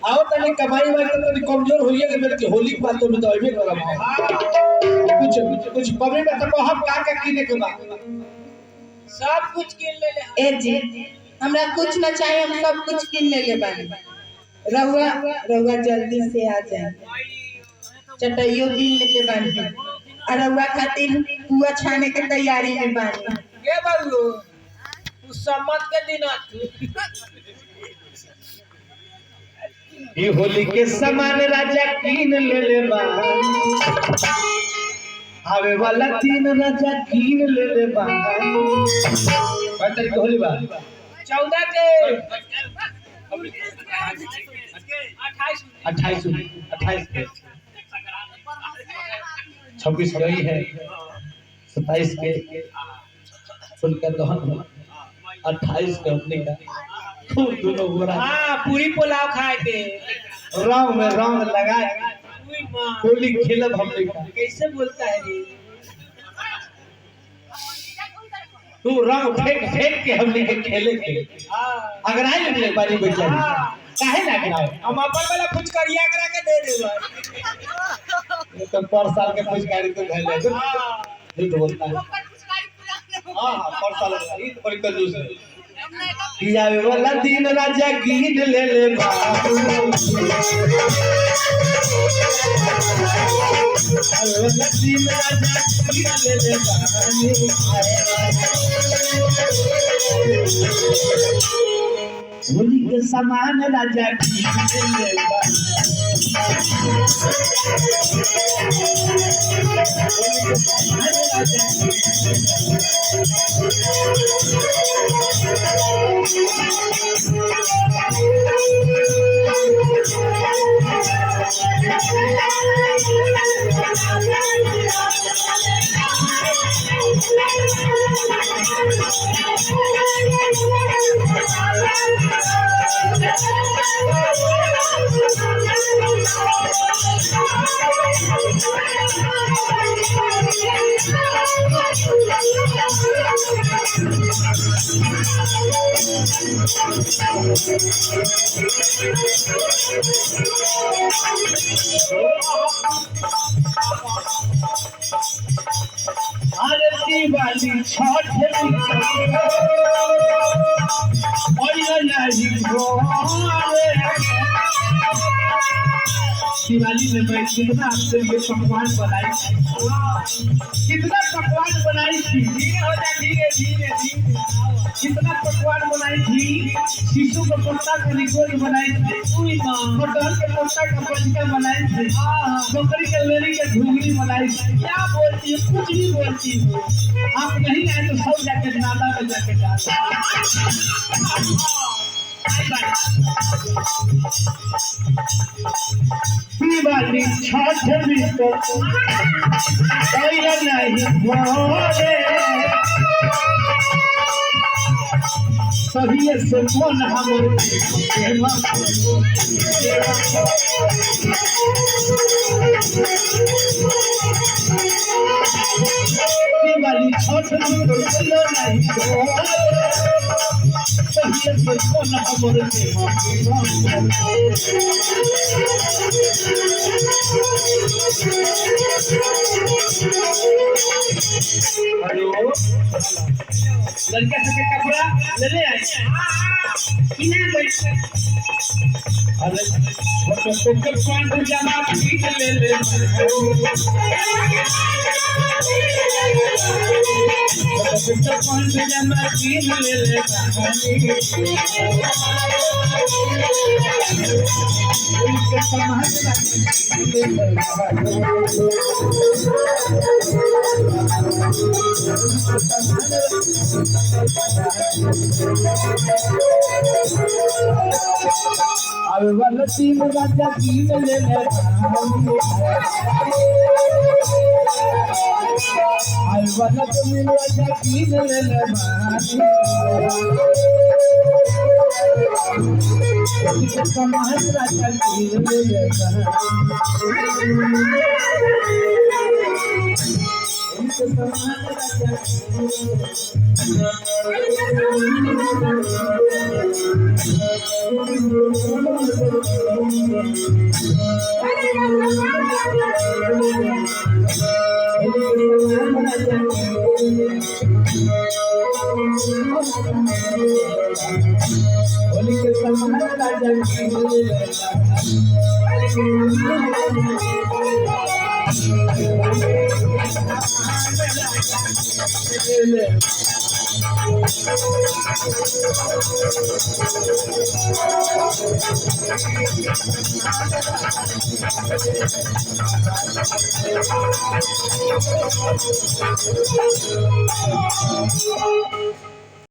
आओ तने कमाई वाली तो तने कमजोर होइए के मेरे के होली के बाद तो मैं तो अइबे करब। कुछ कुछ पवे में तो हम का किने के बा सब कुछ किन ले ले। ए जी हमरा कुछ न चाहिए, हम सब कुछ किन ले बानी। रहुआ रहुआ जल्दी से आ जाए, चटइयो किन ले बानी और रहुआ खातिर पुआ छाने के तैयारी में बानी। के बाबू उस सम्मत के दिन ये होली के सामान राजा कीन ले बा, आवे वाला तीन राजा कीन ले बा। तारीख होली बा 14 के 28 के 26 गई है 27 के फुल का दहन 28 के अपने का खूब दोनों गोरा। हां पूरी पुलाव खाए थे रंग में रंग लगाए होली खेलब हमने का। कैसे बोलता है रे तू रंग फेंक फेंक के हमने के खेले के। हां अगर आई ले बारी बैठा काहे ना गिराओ हम अपन वाला कुछ करिया करा के दे देबो। ये तो पर साल के कुछ गाड़ी तो भेल है ये तो बोलता है। हां पर साल ये तो बड़ी कंजूस है। आवे वाला दिन राजा कीन ले बाबू, आवे वाला दिन राजा कीन ले बाबू। होली के सामान राजा कीन ले बाबू, आरती वाली छठ दिवाली में मैं कितना आपसे ये पकवान बनाई, कितना पकवान बनाई थी। धीरे हो जा धीरे धीरे धीरे कितना पकवान बनाई थी। शिशु के पत्ता का निकोरी बनाई थी, कटहल के पत्ता का पंचका बनाई थी, बकरी के लेरी के घुघरी बनाई थी। क्या बोलती है, कुछ भी बोलती है। आप नहीं आए तो सब जाके नाला में जाके डाल। दिवाली छठ में तो नहीं भोरे, सभी से मन हमर दिवाली छठ में तो नहीं भोरे, सभी से मन हमर हेलो लड़का सबके कपड़ा ले ले आए इना बैठ। अरे छोटे छोटे पैंट पजामा खरीद ले ले, छोटे छोटे पैंट पजामा खरीद ले ले। उनके समाज आवे वाला तीन राजा कीन ले आवे वाला तीन राजा कीन ले समाज राजा कीन ले के समान राजा होली के समान राजा